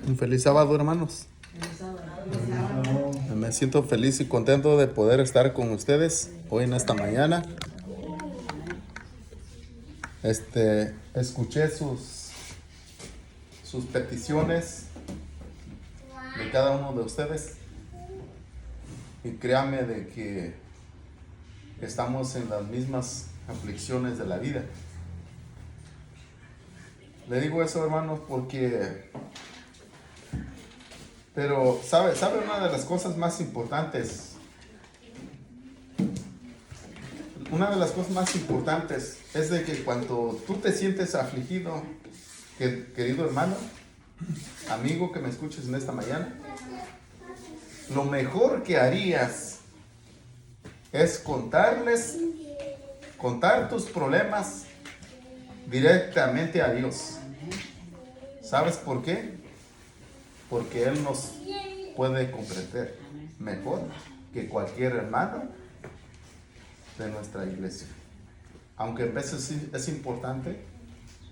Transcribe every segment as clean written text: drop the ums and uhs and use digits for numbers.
Un feliz sábado, hermanos. Me siento feliz y contento de poder estar con ustedes hoy en esta mañana. Escuché sus peticiones de cada uno de ustedes y créanme de que estamos en las mismas aflicciones de la vida. Le digo eso, hermanos, pero sabe una de las cosas más importantes. Una de las cosas más importantes es de que cuando tú te sientes afligido, querido hermano, amigo que me escuches en esta mañana, lo mejor que harías es contar tus problemas directamente a Dios. ¿Sabes por qué? Porque Él nos puede comprender mejor que cualquier hermano de nuestra iglesia. Aunque a veces es importante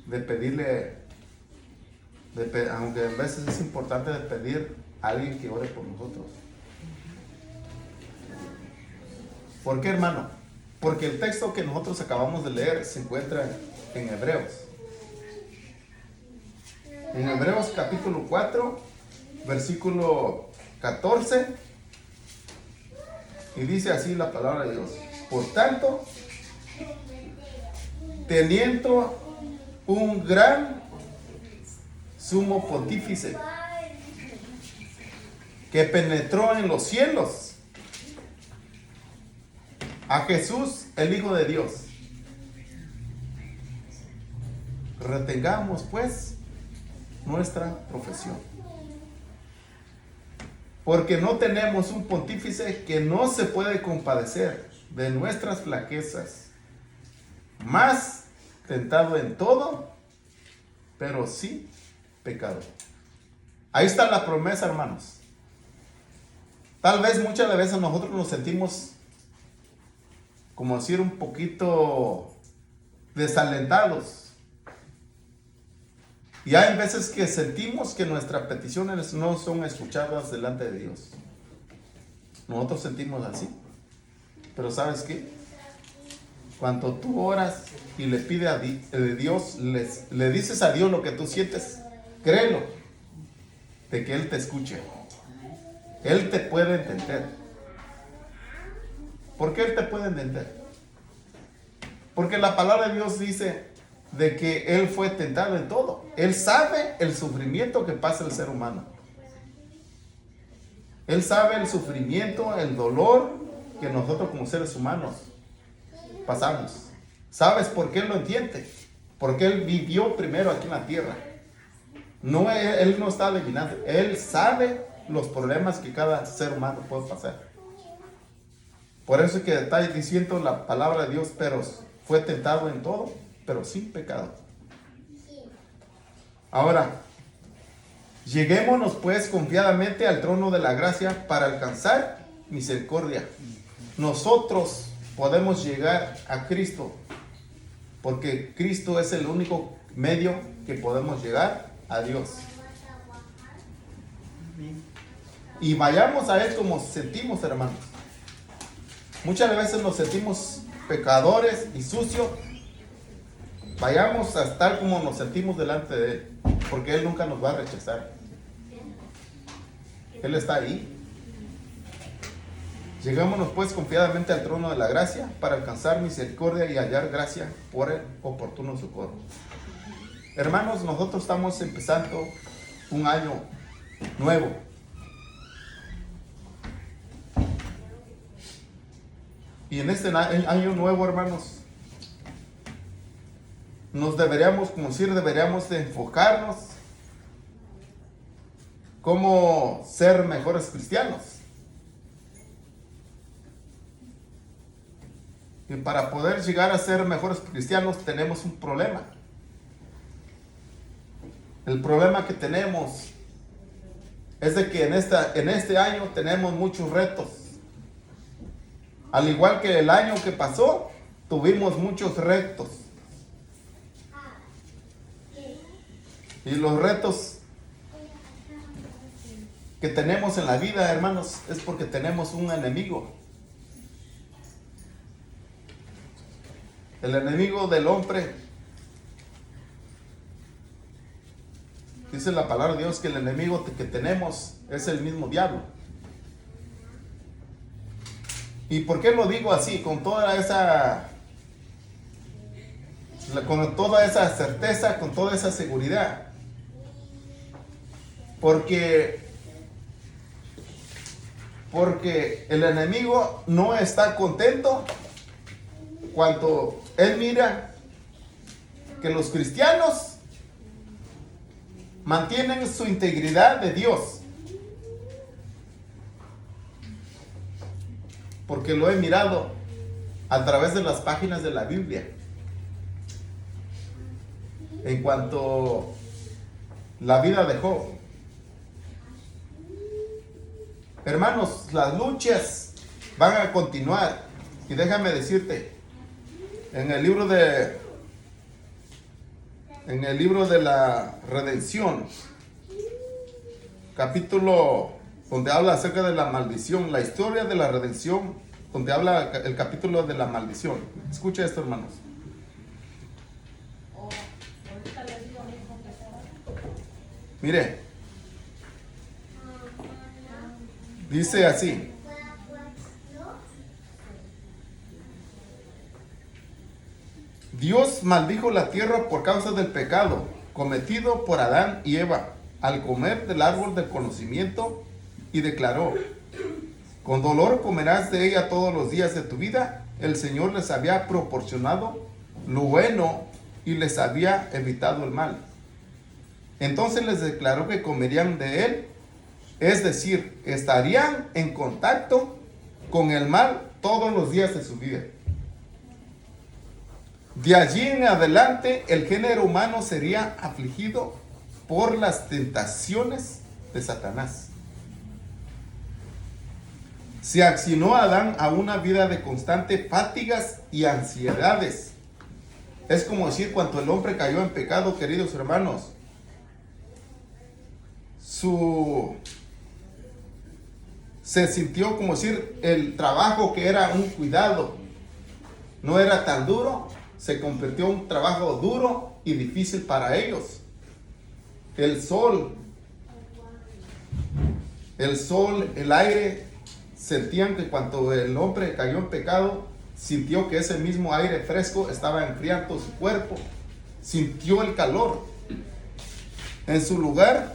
de pedir a alguien que ore por nosotros. ¿Por qué, hermano? Porque el texto que nosotros acabamos de leer se encuentra en Hebreos. En Hebreos capítulo 4, versículo 14, y dice así la palabra de Dios: por tanto, teniendo un gran sumo pontífice que penetró en los cielos, a Jesús, el Hijo de Dios, retengamos pues nuestra profesión. Porque no tenemos un pontífice que no se puede compadecer de nuestras flaquezas, más tentado en todo, pero sí pecado. Ahí está la promesa, hermanos. Tal vez muchas veces nosotros nos sentimos, como decir, un poquito desalentados. Y hay veces que sentimos que nuestras peticiones no son escuchadas delante de Dios. Nosotros sentimos así. Pero ¿sabes qué? Cuando tú oras y le pides a Dios, le dices a Dios lo que tú sientes, créelo, de que Él te escuche. Él te puede entender. ¿Por qué Él te puede entender? Porque la palabra de Dios dice de que Él fue tentado en todo. Él sabe el sufrimiento que pasa el ser humano. Él sabe el sufrimiento, el dolor que nosotros como seres humanos pasamos. ¿Sabes por qué Él lo entiende? Porque Él vivió primero aquí en la tierra. No, Él no está adivinando. Él sabe los problemas que cada ser humano puede pasar. Por eso es que está diciendo la palabra de Dios, pero fue tentado en todo, pero sin pecado. Ahora, lleguémonos pues confiadamente al trono de la gracia para alcanzar misericordia. Nosotros podemos llegar a Cristo, porque Cristo es el único medio que podemos llegar a Dios. Y vayamos a Él como sentimos, hermanos. Muchas veces nos sentimos pecadores y sucios. Vayamos a estar como nos sentimos delante de Él, porque Él nunca nos va a rechazar. Él está ahí. Llegámonos pues confiadamente al trono de la gracia para alcanzar misericordia y hallar gracia por el oportuno socorro. Hermanos, nosotros estamos empezando un año nuevo. Y en este año nuevo, hermanos, deberíamos de enfocarnos cómo ser mejores cristianos. Y para poder llegar a ser mejores cristianos tenemos un problema. El problema que tenemos es de que en este año tenemos muchos retos. Al igual que el año que pasó, tuvimos muchos retos. Y los retos que tenemos en la vida, hermanos, es porque tenemos un enemigo. El enemigo del hombre, dice la palabra de Dios que el enemigo que tenemos es el mismo diablo. ¿Y por qué lo digo así? Con toda esa certeza, con toda esa seguridad. Porque el enemigo no está contento cuando él mira que los cristianos mantienen su integridad de Dios. Porque lo he mirado a través de las páginas de la Biblia. En cuanto la vida de Job. Hermanos, las luchas van a continuar. Y déjame decirte, en el libro de la redención, capítulo donde habla acerca de la maldición, la historia de la redención, donde habla el capítulo de la maldición. Escucha esto, hermanos. Mire, dice así: Dios maldijo la tierra por causa del pecado cometido por Adán y Eva al comer del árbol del conocimiento, y declaró: con dolor comerás de ella todos los días de tu vida. El Señor les había proporcionado lo bueno y les había evitado el mal. Entonces les declaró que comerían de él, es decir, estarían en contacto con el mal todos los días de su vida. De allí en adelante el género humano sería afligido por las tentaciones de Satanás. Se accionó a Adán a una vida de constantes fatigas y ansiedades. Es como decir, cuando el hombre cayó en pecado, queridos hermanos, se sintió como decir, el trabajo que era un cuidado no era tan duro, se convirtió en un trabajo duro y difícil para ellos. El sol, el aire, sentían que cuando el hombre cayó en pecado, sintió que ese mismo aire fresco estaba enfriando su cuerpo, sintió el calor. En su lugar,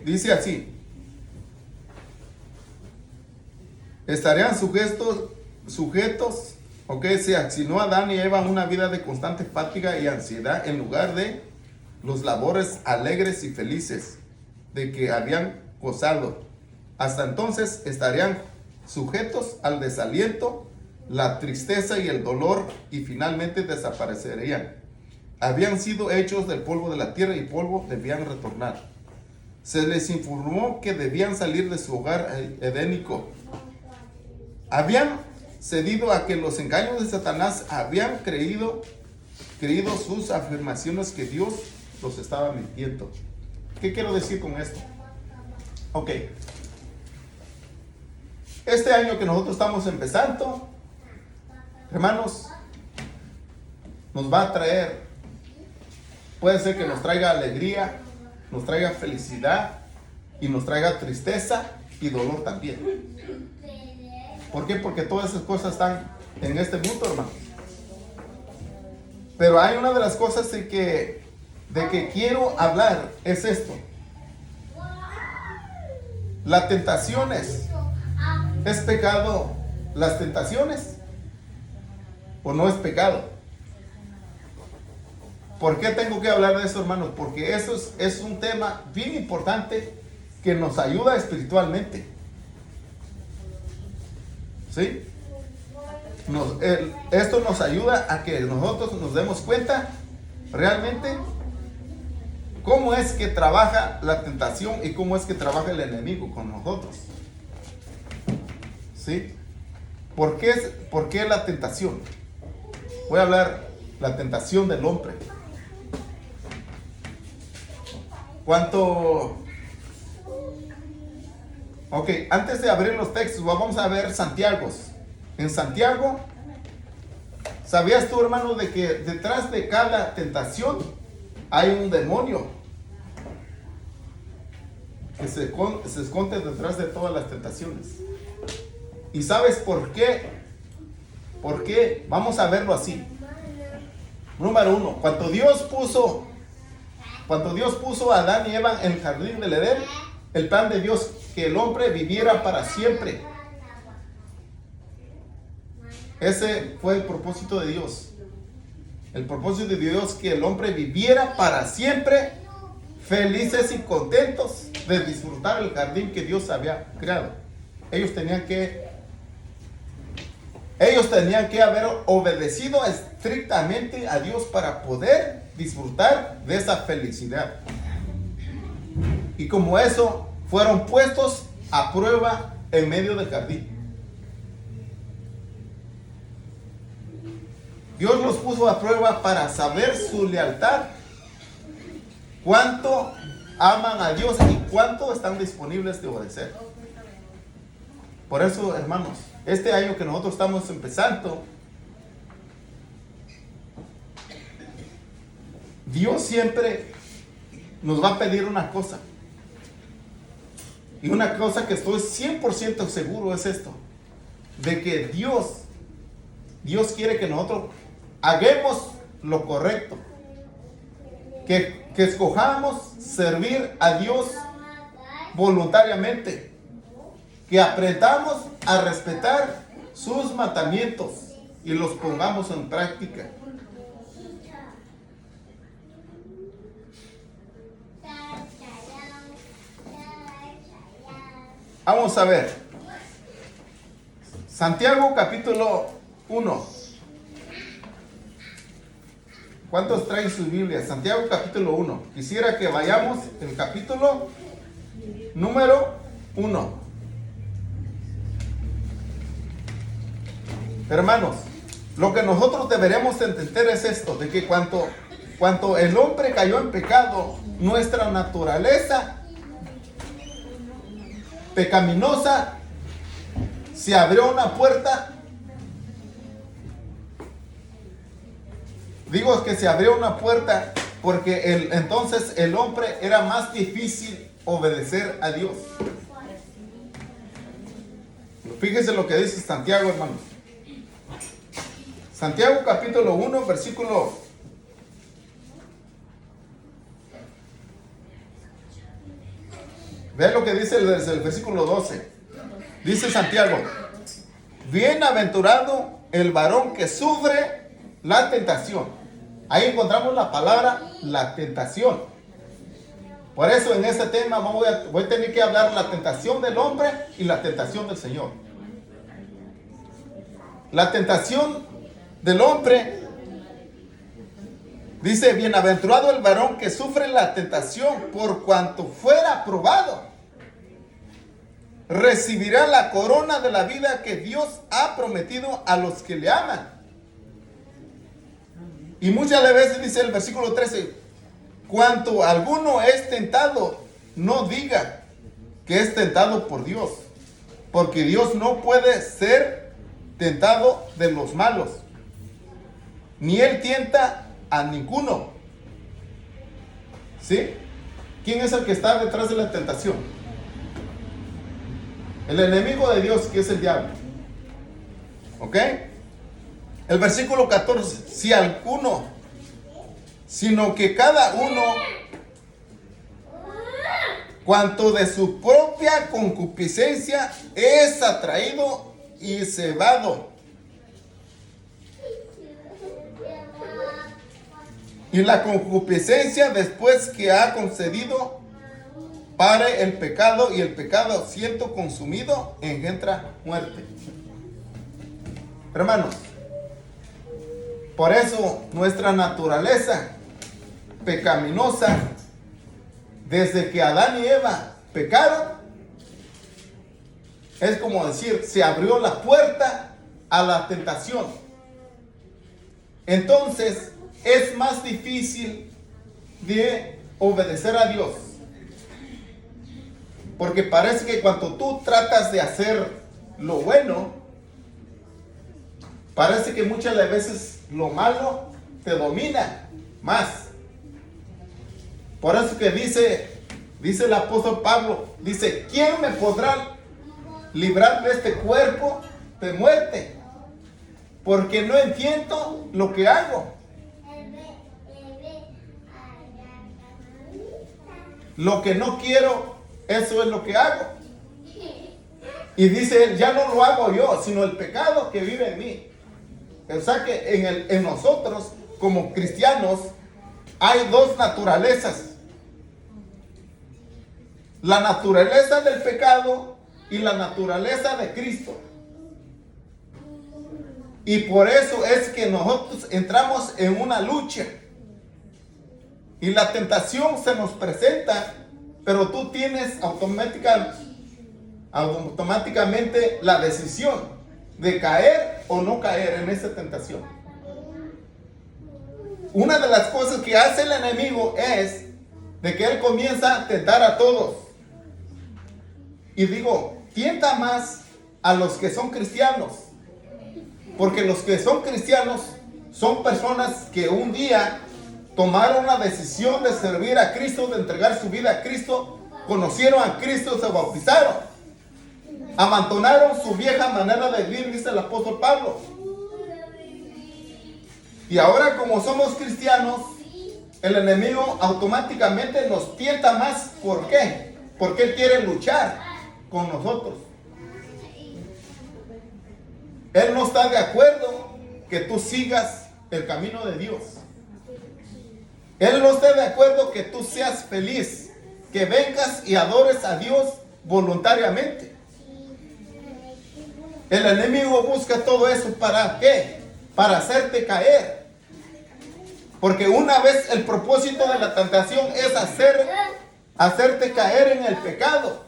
dice así: estarían sujetos, se accionó a Adán y Eva una vida de constante fatiga y ansiedad en lugar de los labores alegres y felices de que habían gozado. Hasta entonces estarían sujetos al desaliento, la tristeza y el dolor, y finalmente desaparecerían. Habían sido hechos del polvo de la tierra y polvo debían retornar. Se les informó que debían salir de su hogar edénico. Habían cedido a que los engaños de Satanás, habían creído sus afirmaciones que Dios los estaba mintiendo. ¿Qué quiero decir con esto? Este año que nosotros estamos empezando, hermanos, nos va a traer, puede ser que nos traiga alegría, nos traiga felicidad y nos traiga tristeza y dolor también. ¿Por qué? Porque todas esas cosas están en este mundo, hermanos. Pero hay una de las cosas de que quiero hablar, es esto. Las tentaciones, ¿es pecado las tentaciones o no es pecado? ¿Por qué tengo que hablar de eso, hermanos? Porque eso es un tema bien importante que nos ayuda espiritualmente. ¿Sí? Esto nos ayuda a que nosotros nos demos cuenta realmente cómo es que trabaja la tentación y cómo es que trabaja el enemigo con nosotros. ¿Sí? ¿Por qué la tentación? Voy a hablar la tentación del hombre. Ok, antes de abrir los textos, vamos a ver Santiago. En Santiago, ¿sabías tú, hermano, de que detrás de cada tentación hay un demonio que se esconde detrás de todas las tentaciones? ¿Y sabes por qué? ¿Por qué? Vamos a verlo así. Número uno, cuando Dios puso a Adán y Eva en el jardín del Edén, el plan de Dios que el hombre viviera para siempre. Ese fue el propósito de Dios. El propósito de Dios que el hombre viviera para siempre, felices y contentos de disfrutar el jardín que Dios había creado. Ellos tenían que haber obedecido estrictamente a Dios para poder disfrutar de esa felicidad. Y como eso, fueron puestos a prueba en medio del jardín. Dios los puso a prueba para saber su lealtad, cuánto aman a Dios y cuánto están disponibles de obedecer. Por eso, hermanos, este año que nosotros estamos empezando, Dios siempre nos va a pedir una cosa. Y una cosa que estoy 100% seguro es esto: de que Dios quiere que nosotros hagamos lo correcto, que escojamos servir a Dios voluntariamente, que aprendamos a respetar sus mandamientos y los pongamos en práctica. Vamos a ver Santiago capítulo 1. ¿Cuántos traen sus Biblias? Santiago capítulo 1. Quisiera que vayamos el capítulo número 1. Hermanos, lo que nosotros deberemos entender es esto: de que cuando el hombre cayó en pecado, nuestra naturaleza pecaminosa, se abrió una puerta. Digo que se abrió una puerta porque entonces el hombre era más difícil obedecer a Dios. Fíjese lo que dice Santiago, hermanos. Santiago capítulo 1, versículo 'Ve lo que dice desde el versículo 12. Dice Santiago: bienaventurado el varón que sufre la tentación. Ahí encontramos la palabra, la tentación. Por eso en ese tema voy a tener que hablar la tentación del hombre y la tentación del Señor. La tentación del hombre dice: bienaventurado el varón que sufre la tentación, por cuanto fuera probado, recibirá la corona de la vida que Dios ha prometido a los que le aman. Y muchas veces dice el versículo 13: cuanto alguno es tentado, no diga que es tentado por Dios, porque Dios no puede ser tentado de los malos, ni Él tienta a ninguno. ¿Sí? ¿Quién es el que está detrás de la tentación? El enemigo de Dios, que es el diablo. ¿Ok? El versículo 14: si alguno, sino que cada uno, cuanto de su propia concupiscencia es atraído y cebado, y la concupiscencia, después que ha concedido, pare el pecado, y el pecado, siendo consumido, engendra muerte. Hermanos, por eso nuestra naturaleza pecaminosa, desde que Adán y Eva pecaron, es como decir, se abrió la puerta a la tentación. Entonces es más difícil de obedecer a Dios. Porque parece que cuando tú tratas de hacer lo bueno, parece que muchas de veces lo malo te domina más. Por eso que dice el apóstol Pablo, dice, ¿quién me podrá librar de este cuerpo de muerte? Porque no entiendo lo que hago. Lo que no quiero, eso es lo que hago. Y dice él, ya no lo hago yo, sino el pecado que vive en mí. O sea que en nosotros, como cristianos, hay dos naturalezas. La naturaleza del pecado y la naturaleza de Cristo. Y por eso es que nosotros entramos en una lucha. Y la tentación se nos presenta, pero tú tienes automáticamente la decisión de caer o no caer en esa tentación. Una de las cosas que hace el enemigo es de que él comienza a tentar a todos. Y digo, tienta más a los que son cristianos. Porque los que son cristianos son personas que un día tomaron la decisión de servir a Cristo, de entregar su vida a Cristo, conocieron a Cristo, se bautizaron, abandonaron su vieja manera de vivir, dice el apóstol Pablo. Y ahora, como somos cristianos, el enemigo automáticamente nos tienta más. ¿Por qué? Porque él quiere luchar con nosotros. Él no está de acuerdo que tú sigas el camino de Dios. Él no está de acuerdo que tú seas feliz, que vengas y adores a Dios voluntariamente. El enemigo busca todo eso, ¿para qué? Para hacerte caer. Porque una vez el propósito de la tentación es hacerte caer en el pecado.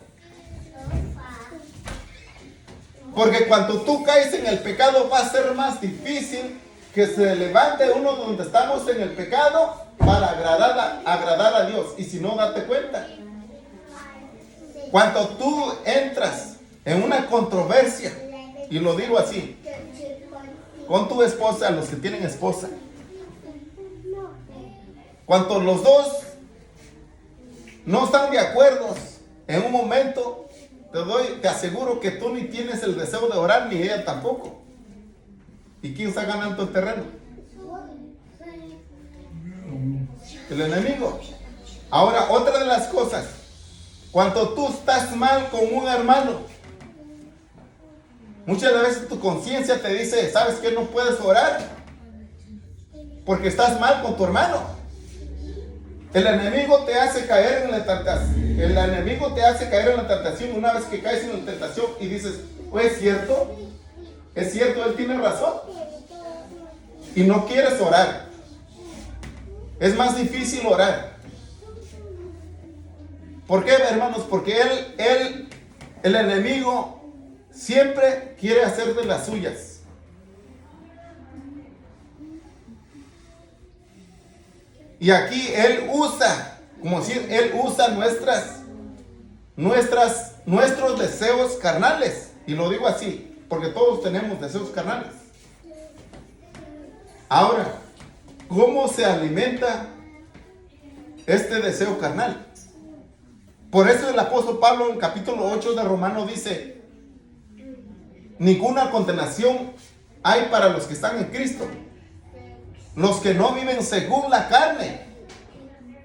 Porque cuando tú caes en el pecado va a ser más difícil que se levante uno donde estamos en el pecado para agradar a Dios. Y si no, date cuenta. Cuando tú entras en una controversia, y lo digo así, con tu esposa, los que tienen esposa, cuando los dos no están de acuerdo en un momento, te aseguro que tú ni tienes el deseo de orar, ni ella tampoco. ¿Y quién está ganando el terreno? El enemigo. Ahora, otra de las cosas, cuando tú estás mal con un hermano, muchas veces tu conciencia te dice, ¿sabes qué? No puedes orar porque estás mal con tu hermano. El enemigo te hace caer en la tentación. El enemigo te hace caer en la tentación una vez que caes en la tentación y dices, pues es cierto, él tiene razón. Y no quieres orar. Es más difícil orar. ¿Por qué, hermanos? Porque el enemigo siempre quiere hacer de las suyas. Y aquí él usa, como decir, él usa nuestros deseos carnales. Y lo digo así, porque todos tenemos deseos carnales. Ahora, ¿cómo se alimenta este deseo carnal? Por eso el apóstol Pablo en capítulo 8 de Romanos dice, ninguna condenación hay para los que están en Cristo, los que no viven según la carne.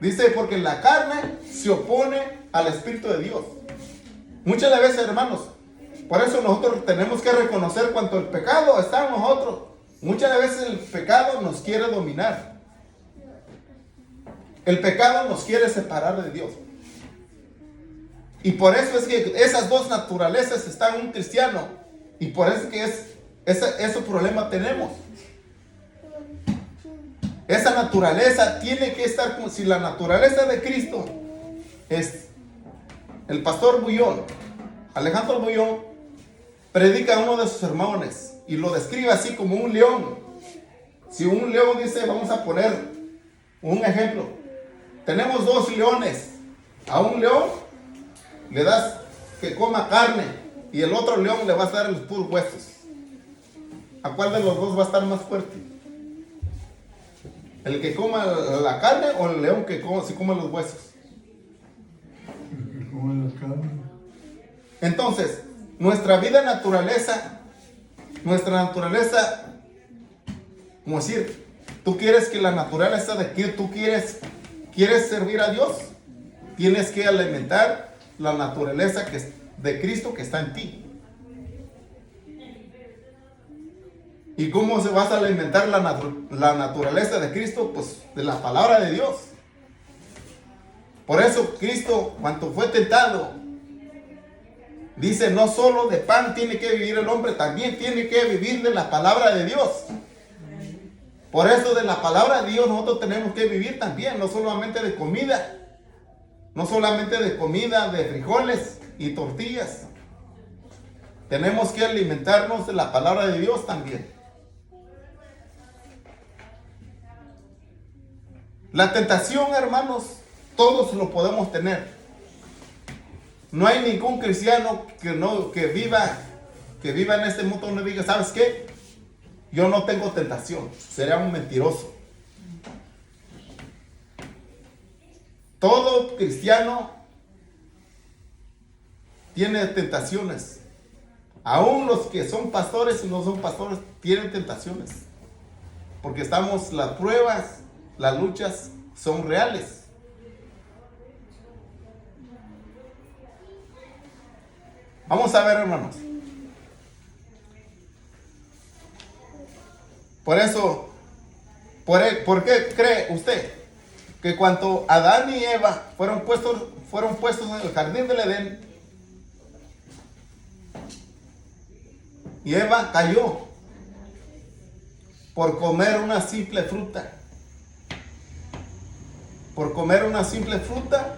Dice, porque la carne se opone al Espíritu de Dios. Muchas veces, hermanos, por eso nosotros tenemos que reconocer cuando el pecado está en nosotros. Muchas veces el pecado nos quiere dominar. El pecado nos quiere separar de Dios. Y por eso es que esas dos naturalezas están en un cristiano. Y por eso que ese problema tenemos. Esa naturaleza tiene que estar como si la naturaleza de Cristo es el pastor Bullón, Alejandro Bullón, predica uno de sus sermones y lo describe así como un león. Si un león dice, vamos a poner un ejemplo, tenemos dos leones, a un león le das que coma carne y el otro león le vas a dar los puros huesos, ¿a cuál de los dos va a estar más fuerte? ¿El que coma la carne o el león que se come los huesos? El que come la carne. Entonces, nuestra naturaleza, como decir, tú quieres que la naturaleza de que tú quieres servir a Dios, tienes que alimentar la naturaleza de Cristo que está en ti. ¿Y cómo se vas a alimentar la naturaleza de Cristo? Pues de la palabra de Dios. Por eso Cristo, cuando fue tentado, dice, no solo de pan tiene que vivir el hombre, también tiene que vivir de la palabra de Dios. Por eso de la palabra de Dios nosotros tenemos que vivir también, no solamente de comida. No solamente de comida, de frijoles y tortillas. Tenemos que alimentarnos de la palabra de Dios también. La tentación, hermanos, todos lo podemos tener. No hay ningún cristiano que viva en este mundo no diga, ¿sabes qué? Yo no tengo tentación. Sería un mentiroso. Todo cristiano tiene tentaciones. Aún los que son pastores y no son pastores tienen tentaciones. Porque las pruebas, las luchas son reales. Vamos a ver, hermanos. Por eso, ¿por qué cree usted que cuando Adán y Eva fueron puestos en el jardín del Edén, y Eva cayó por comer una simple fruta? Por comer una simple fruta,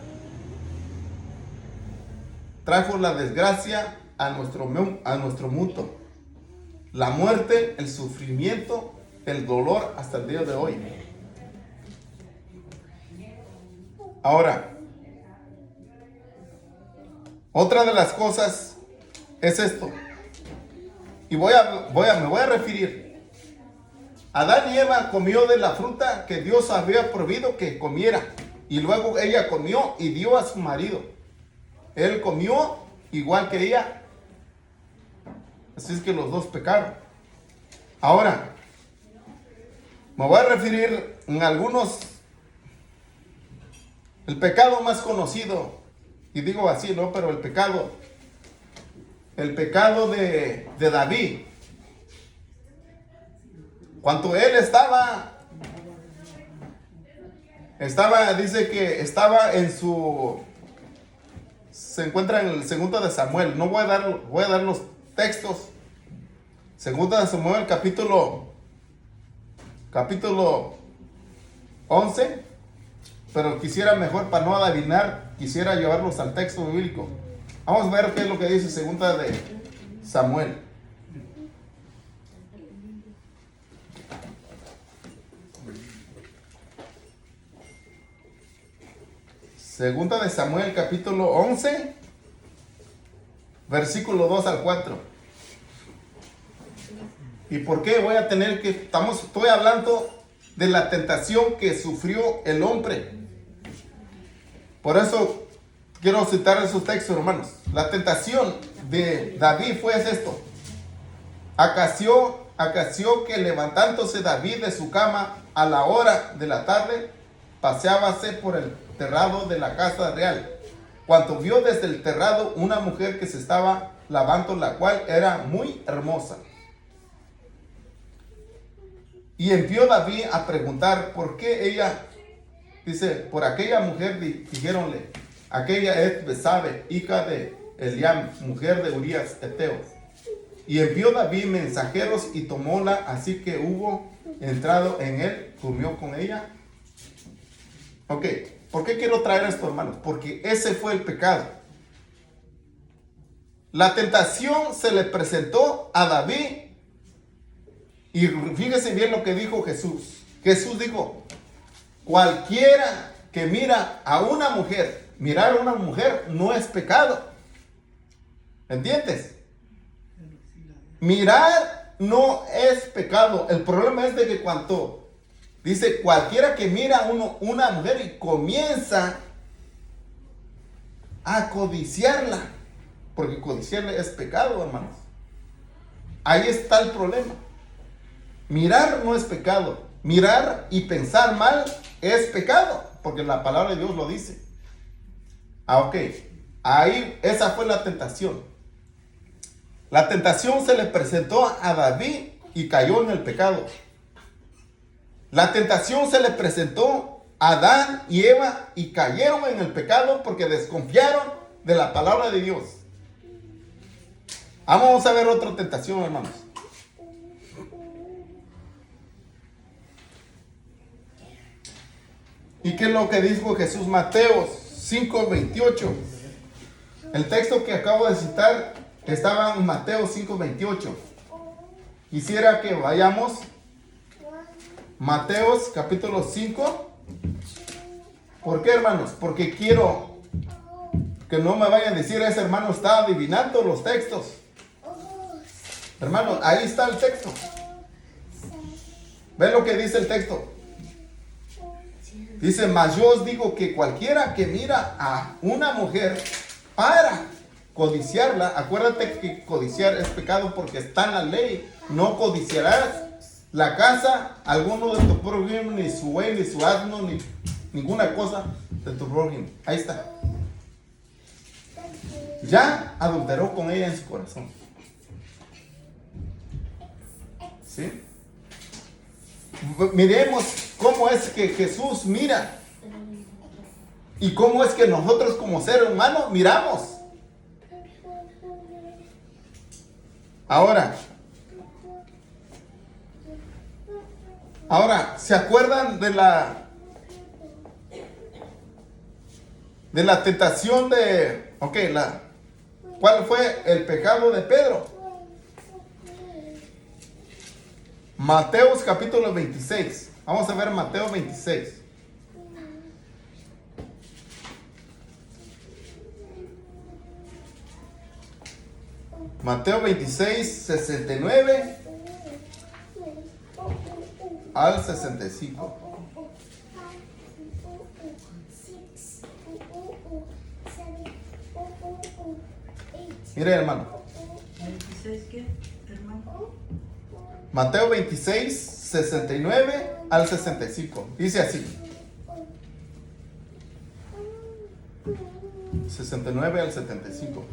trajo la desgracia a nuestro mundo, la muerte, el sufrimiento, el dolor hasta el día de hoy. Ahora, otra de las cosas es esto, y me voy a referir. Adán y Eva comió de la fruta que Dios había prohibido que comiera, y luego ella comió y dio a su marido. Él comió igual que ella, así es que los dos pecaron. Ahora, me voy a referir en algunos. El pecado más conocido, y digo así, ¿no? Pero el pecado de David, cuando él dice que estaba se encuentra en el segundo de Samuel. No voy a dar los textos. Segundo de Samuel, capítulo 11. Pero quisiera mejor, para no adivinar, quisiera llevarlos al texto bíblico. Vamos a ver qué es lo que dice segunda de Samuel. Segunda de Samuel, capítulo 11, versículo 2 al 4. ¿Y por qué voy a tener que... Estoy hablando de la tentación que sufrió el hombre. Por eso quiero citar esos textos, hermanos. La tentación de David fue esto. Acaeció que levantándose David de su cama a la hora de la tarde, paseábase por el terrado de la casa real, cuando vio desde el terrado una mujer que se estaba lavando, la cual era muy hermosa. Y envió David a preguntar por qué ella. Dice, por aquella mujer dijéronle, aquella es Besabe, hija de Eliam, mujer de Urías Eteo. Y envió David mensajeros y tomóla, así que hubo entrado en él, durmió con ella. Ok, ¿por qué quiero traer esto, hermanos? Porque ese fue el pecado. La tentación se le presentó a David. Y fíjese bien lo que dijo Jesús. Jesús dijo, cualquiera que mira a una mujer mirar a una mujer no es pecado. ¿Entiendes? Mirar no es pecado. El problema es de que cuando dice cualquiera que mira a una mujer y comienza a codiciarla, porque codiciarla es pecado, hermanos. Ahí está el problema. Mirar no es pecado. Mirar y pensar mal es pecado, porque la palabra de Dios lo dice. Ok. Ahí, esa fue la tentación. La tentación se le presentó a David y cayó en el pecado. La tentación se le presentó a Adán y Eva y cayeron en el pecado porque desconfiaron de la palabra de Dios. Vamos a ver otra tentación, hermanos. ¿Y qué es lo que dijo Jesús? Mateo 5:28. El texto que acabo de citar estaba en Mateo 5:28. Quisiera que vayamos Mateos capítulo 5. ¿Por qué, hermanos? Porque quiero que no me vayan a decir, ese hermano está adivinando los textos. Hermanos, ahí está el texto. ¿Ven lo que dice el texto? Dice, mas yo os digo que cualquiera que mira a una mujer para codiciarla, acuérdate que codiciar es pecado porque está en la ley. No codiciarás la casa, alguno de tu prójimo, ni su buey, ni su asno, ni ninguna cosa de tu prójimo. Ahí está. Ya adulteró con ella en su corazón. ¿Sí? Miremos cómo es que Jesús mira y cómo es que nosotros como seres humanos miramos. Ahora, ¿se acuerdan de la tentación de, cuál fue el pecado de Pedro? Mateos capítulo 26. Vamos a ver Mateo 26. Mateo 26, 69 al 65. Mire, hermano. ¿26 qué, hermano? Mateo 26, 69 al 65. Dice así. 69 al 75.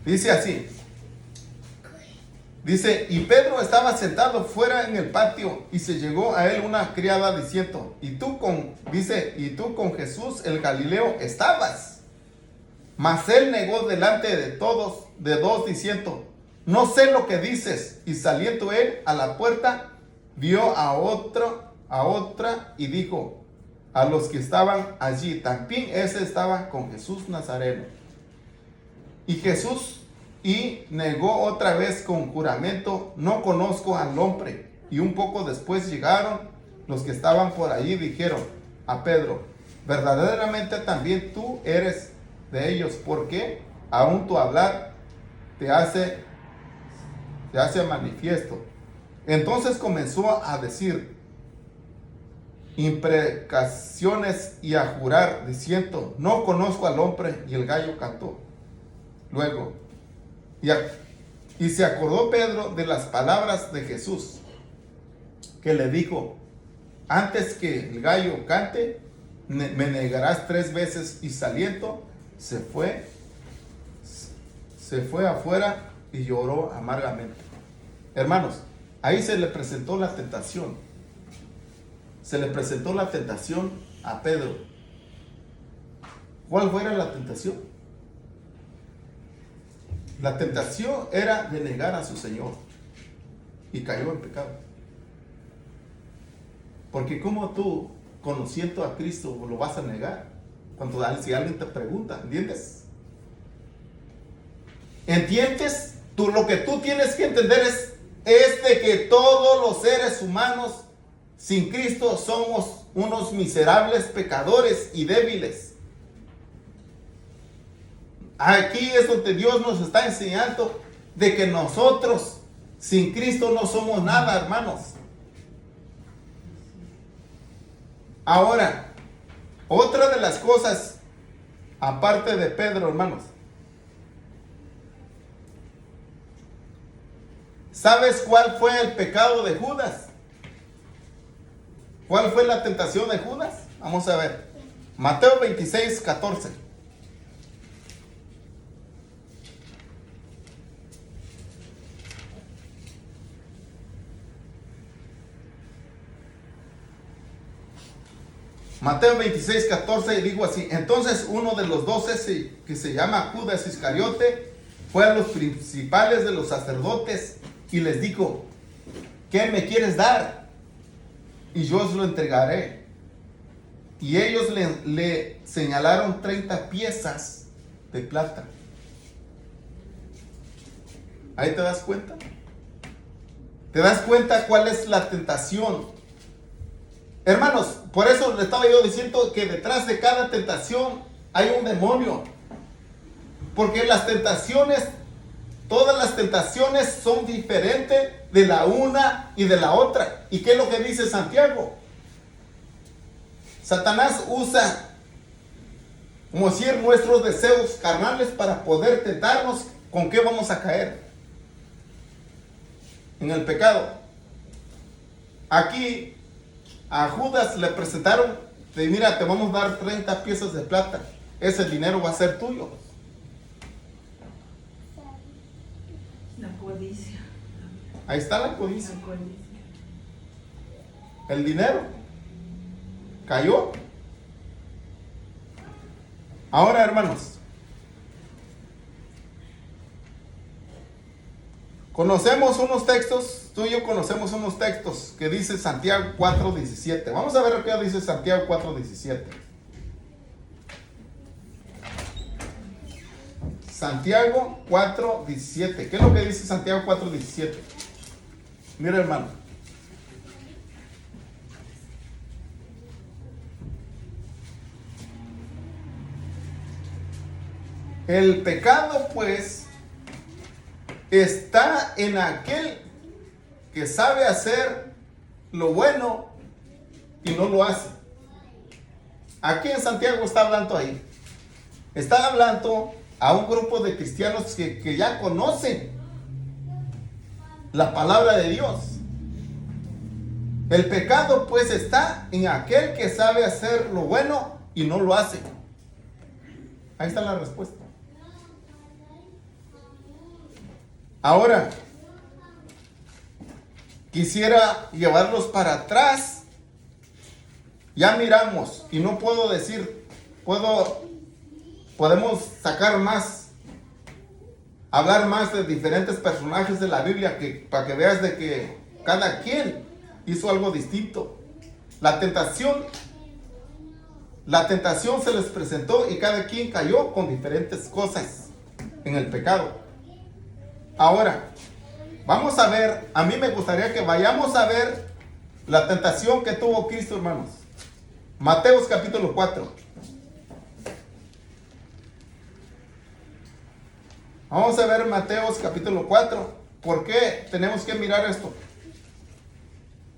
Dice así. Dice, y Pedro estaba sentado fuera en el patio, y se llegó a él una criada diciendo, y tú con Jesús el Galileo estabas. Mas él negó delante de todos, de dos, diciendo, no sé lo que dices. Y saliendo él a la puerta, vio a otra y dijo a los que estaban allí, también ese estaba con Jesús Nazareno. Y negó otra vez con juramento, no conozco al hombre. Y un poco después llegaron los que estaban por allí y dijeron a Pedro, verdaderamente también tú eres de ellos, porque aún tu hablar te hace manifiesto. Entonces comenzó a decir imprecaciones y a jurar, diciendo, no conozco al hombre, y el gallo cantó. Luego, y se acordó Pedro de las palabras de Jesús, que le dijo, antes que el gallo cante, me negarás 3 veces. Y saliendo, se fue afuera y lloró amargamente. Hermanos, ahí se le presentó la tentación. Se le presentó la tentación a Pedro. ¿Cuál fuera la tentación? La tentación era de negar a su Señor. Y cayó en pecado. Porque ¿cómo tú, conociendo a Cristo, lo vas a negar? Si alguien te pregunta, ¿entiendes? ¿Entiendes? Lo que tú tienes que entender es de que todos los seres humanos sin Cristo somos unos miserables pecadores y débiles. Aquí es donde Dios nos está enseñando de que nosotros sin Cristo no somos nada, hermanos. Ahora, otra de las cosas, aparte de Pedro, hermanos, ¿sabes cuál fue el pecado de Judas? ¿Cuál fue la tentación de Judas? Vamos a ver. Mateo 26, 14. Mateo 26, 14, digo así: entonces uno de los 12, que se llama Judas Iscariote, fue a los principales de los sacerdotes y les dijo: ¿qué me quieres dar? Y yo os lo entregaré. Y ellos le señalaron 30 piezas de plata. ¿Ahí te das cuenta? ¿Te das cuenta cuál es la tentación? Hermanos, por eso le estaba yo diciendo que detrás de cada tentación hay un demonio. Porque las tentaciones, todas las tentaciones son diferentes de la una y de la otra. ¿Y qué es lo que dice Santiago? Satanás usa, como decir, nuestros deseos carnales para poder tentarnos. ¿Con qué vamos a caer? En el pecado. Aquí a Judas le presentaron: mira, te vamos a dar 30 piezas de plata, ese dinero va a ser tuyo. La codicia. Ahí está la codicia. La codicia. El dinero cayó. Ahora, hermanos, conocemos unos textos, tú y yo conocemos unos textos que dice Santiago 4:17. Vamos a ver lo que dice Santiago 4:17. Santiago 4:17. ¿Qué es lo que dice Santiago 4:17? Mira, hermano. El pecado, pues, está en aquel que sabe hacer lo bueno y no lo hace. Aquí en Santiago está hablando ahí. Está hablando a un grupo de cristianos que ya conocen la palabra de Dios. El pecado, pues, está en aquel que sabe hacer lo bueno y no lo hace. Ahí está la respuesta. Ahora, quisiera llevarlos para atrás. Ya miramos, y no puedo decir, podemos sacar más, hablar más de diferentes personajes de la Biblia, para que veas de que cada quien hizo algo distinto. La tentación se les presentó y cada quien cayó con diferentes cosas en el pecado. Ahora, vamos a ver, a mí me gustaría que vayamos a ver la tentación que tuvo Cristo, hermanos. Mateos capítulo 4. Vamos a ver Mateos capítulo 4. ¿Por qué tenemos que mirar esto?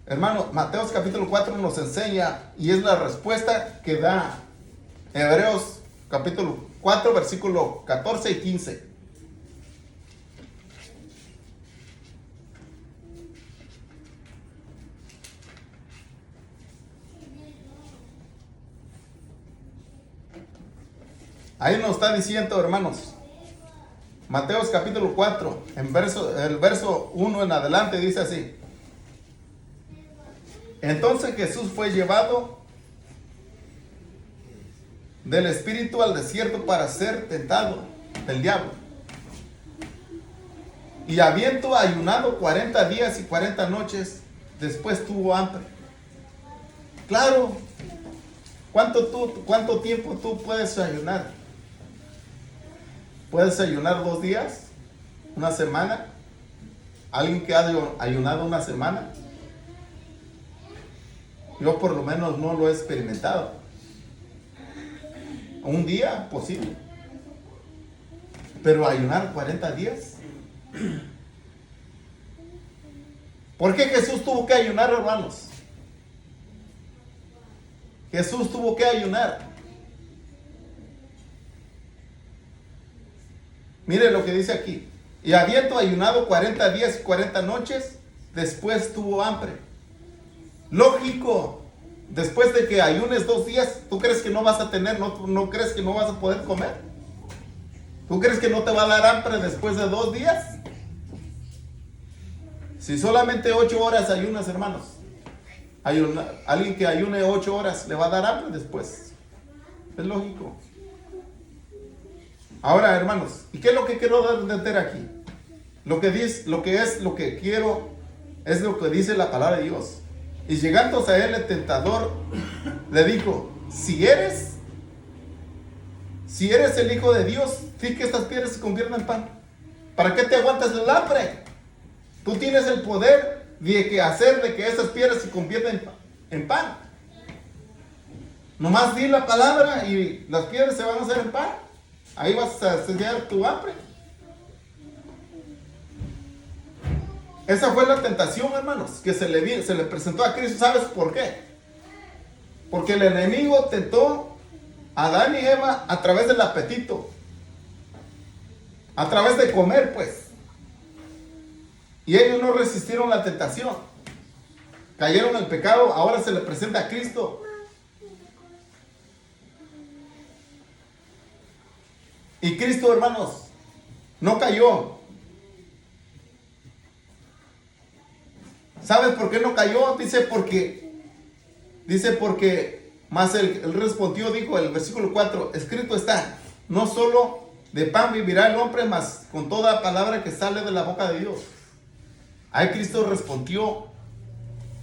Hermano, Mateos capítulo 4 nos enseña, y es la respuesta que da Hebreos capítulo 4, versículo 14 y 15. Ahí nos está diciendo, hermanos, Mateos capítulo 4, el verso 1 en adelante dice así: entonces Jesús fue llevado del Espíritu al desierto para ser tentado del diablo. Y habiendo ayunado 40 días y 40 noches, después tuvo hambre. Claro, ¿cuánto tiempo tú puedes ayunar? ¿Puedes ayunar 2 días? ¿Una semana? ¿Alguien que ha ayunado una semana? Yo por lo menos no lo he experimentado. Un día, posible. Pero ayunar 40 días. ¿Por qué Jesús tuvo que ayunar, hermanos? Jesús tuvo que ayunar. Mire lo que dice aquí. Y habiendo ayunado 40 días y 40 noches, después tuvo hambre. Lógico. Después de que ayunes 2 días, ¿tú crees que no vas a tener, no crees que no vas a poder comer? ¿Tú crees que no te va a dar hambre después de 2 días? Si solamente 8 horas ayunas, hermanos, alguien que ayune 8 horas le va a dar hambre después. Es lógico. Ahora, hermanos, ¿y qué es lo que quiero entender aquí? Lo que quiero es lo que dice la palabra de Dios. Y llegando a él el tentador le dijo: si eres el Hijo de Dios, di que estas piedras se conviertan en pan. ¿Para qué te aguantas el hambre? Tú tienes el poder de hacer de que esas piedras se conviertan en pan. Nomás di la palabra y las piedras se van a hacer en pan. Ahí vas a saciar tu hambre. Esa fue la tentación, hermanos, que se le presentó a Cristo. ¿Sabes por qué? Porque el enemigo tentó a Adán y Eva a través del apetito, a través de comer, pues. Y ellos no resistieron la tentación, cayeron en el pecado. Ahora se le presenta a Cristo. Y Cristo, hermanos, no cayó. ¿Sabes por qué no cayó? Dice porque más él respondió, dijo el versículo 4, escrito está: no solo de pan vivirá el hombre, mas con toda palabra que sale de la boca de Dios. Ahí Cristo respondió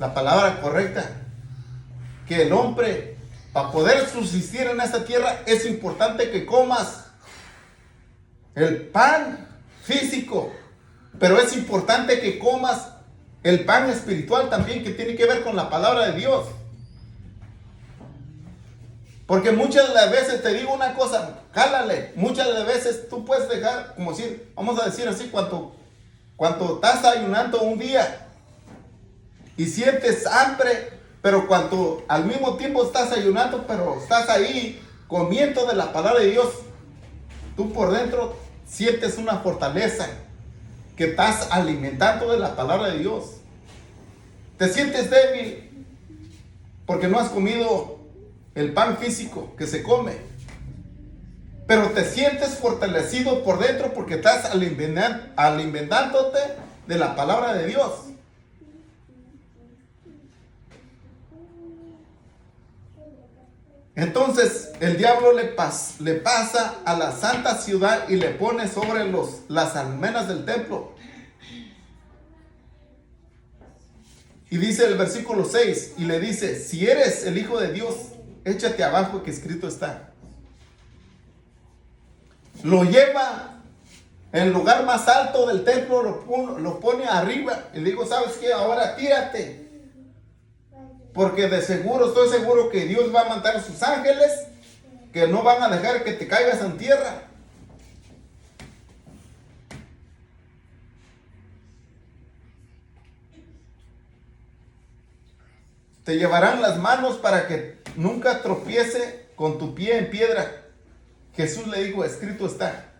la palabra correcta, que el hombre, para poder subsistir en esta tierra, es importante que comas el pan físico, pero es importante que comas el pan espiritual también, que tiene que ver con la palabra de Dios. Porque muchas de las veces, te digo una cosa, jálale, muchas de las veces tú puedes dejar, como decir, vamos a decir así, cuando estás ayunando un día y sientes hambre, pero cuando al mismo tiempo estás ayunando, pero estás ahí comiendo de la palabra de Dios, tú por dentro sientes una fortaleza, que estás alimentando de la palabra de Dios. Te sientes débil porque no has comido el pan físico que se come, pero te sientes fortalecido por dentro porque estás alimentándote de la palabra de Dios. Entonces el diablo le pasa a la santa ciudad y le pone sobre las almenas del templo. Y dice el versículo 6, y le dice: si eres el Hijo de Dios, échate abajo, que escrito está. Lo lleva en el lugar más alto del templo, lo pone arriba y le digo: ¿sabes qué? Ahora tírate. Porque de seguro, estoy seguro que Dios va a mandar a sus ángeles que no van a dejar que te caigas en tierra. Te llevarán las manos para que nunca tropiece con tu pie en piedra. Jesús le dijo: escrito está.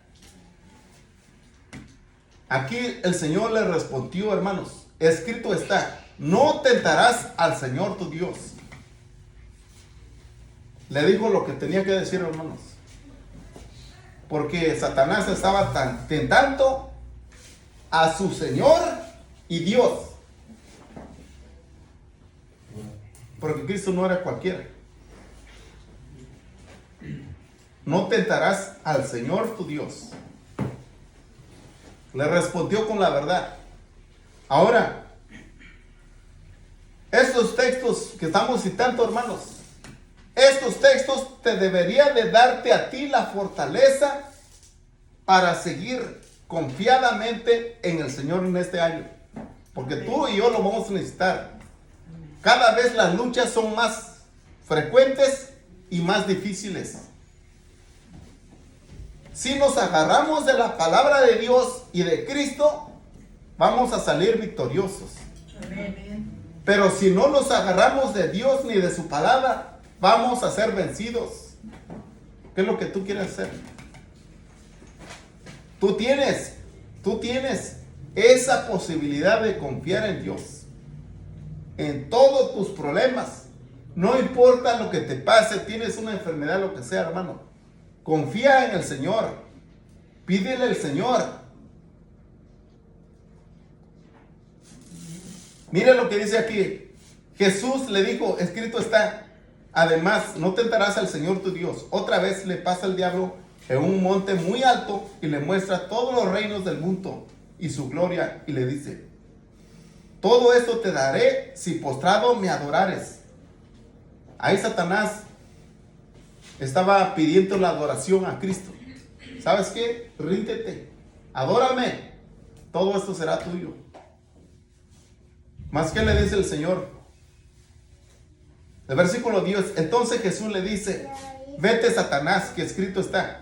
Aquí el Señor le respondió, hermanos: escrito está, no tentarás al Señor tu Dios. Le dijo lo que tenía que decir, hermanos. Porque Satanás estaba tentando a su Señor y Dios. Porque Cristo no era cualquiera. No tentarás al Señor tu Dios. Le respondió con la verdad. Ahora, estos textos que estamos citando, hermanos, estos textos te deberían de darte a ti la fortaleza para seguir confiadamente en el Señor en este año. Porque tú y yo lo vamos a necesitar. Cada vez las luchas son más frecuentes y más difíciles. si nos agarramos de la palabra de Dios y de Cristo, vamos a salir victoriosos. Amén. Pero si no nos agarramos de Dios ni de su palabra, vamos a ser vencidos. ¿Qué es lo que tú quieres hacer? Tú tienes esa posibilidad de confiar en Dios. En todos tus problemas. No importa lo que te pase, tienes una enfermedad, lo que sea, hermano. Confía en el Señor. Pídele al Señor. Mire lo que dice aquí. Jesús le dijo, escrito está, además, no tentarás al Señor tu Dios. Otra vez le pasa el diablo en un monte muy alto y le muestra todos los reinos del mundo y su gloria y le dice, todo esto te daré si postrado me adorares. Ahí Satanás estaba pidiendo la adoración a Cristo. ¿Sabes qué? Ríndete, adórame, todo esto será tuyo. ¿Más qué le dice el Señor? El versículo 10, entonces Jesús le dice, vete Satanás, que escrito está,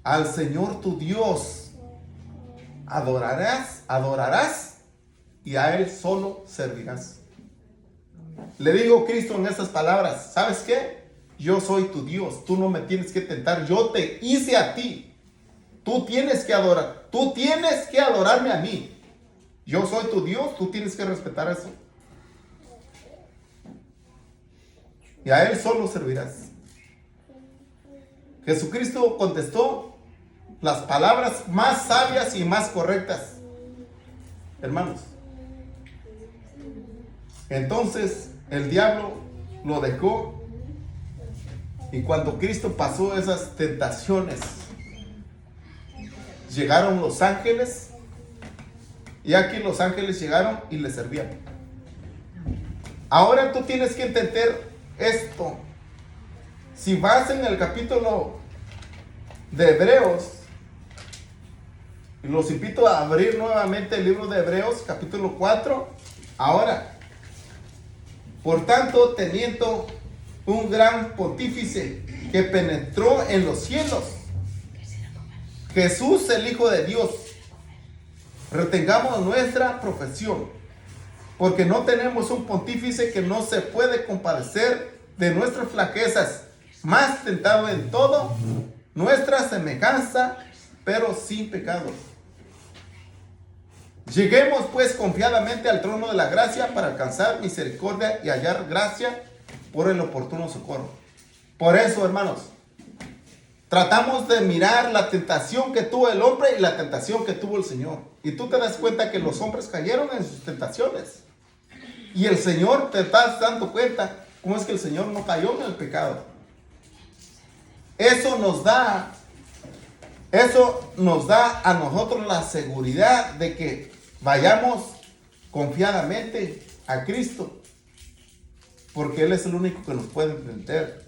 al Señor tu Dios adorarás y a Él solo servirás. Le digo Cristo en estas palabras, ¿sabes qué? Yo soy tu Dios, tú no me tienes que tentar, yo te hice a ti. Tú tienes que adorarme a mí. Yo soy tu Dios, tú tienes que respetar eso. Y a Él solo servirás. Jesucristo contestó las palabras más sabias y más correctas. Hermanos. Entonces el diablo lo dejó. Y cuando Cristo pasó esas tentaciones, llegaron los ángeles. Y aquí los ángeles llegaron y le servían. Ahora tú tienes que entender esto. Si vas en el capítulo de Hebreos, y los invito a abrir nuevamente el libro de Hebreos, capítulo 4. Ahora, por tanto, teniendo un gran pontífice que penetró en los cielos, Jesús, el Hijo de Dios, retengamos nuestra profesión, porque no tenemos un pontífice que no se puede compadecer de nuestras flaquezas, más tentado en todo nuestra semejanza, pero sin pecado. Lleguemos pues confiadamente al trono de la gracia para alcanzar misericordia y hallar gracia por el oportuno socorro. Por eso, hermanos, tratamos de mirar la tentación que tuvo el hombre y la tentación que tuvo el Señor. Y tú te das cuenta que los hombres cayeron en sus tentaciones. Y el Señor, te estás dando cuenta cómo es que el Señor no cayó en el pecado. Eso nos da a nosotros la seguridad de que vayamos confiadamente a Cristo, porque Él es el único que nos puede enfrentar.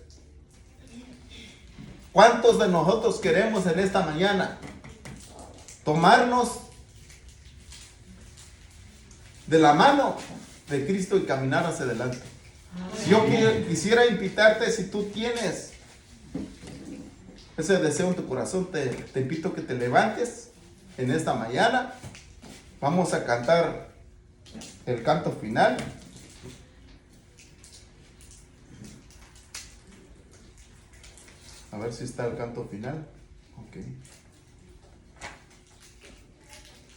¿Cuántos de nosotros queremos en esta mañana tomarnos de la mano de Cristo y caminar hacia adelante? Yo quisiera invitarte, si tú tienes ese deseo en tu corazón, te invito a que te levantes en esta mañana. Vamos a cantar el canto final. A ver si está el canto final. Ok.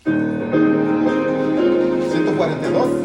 142.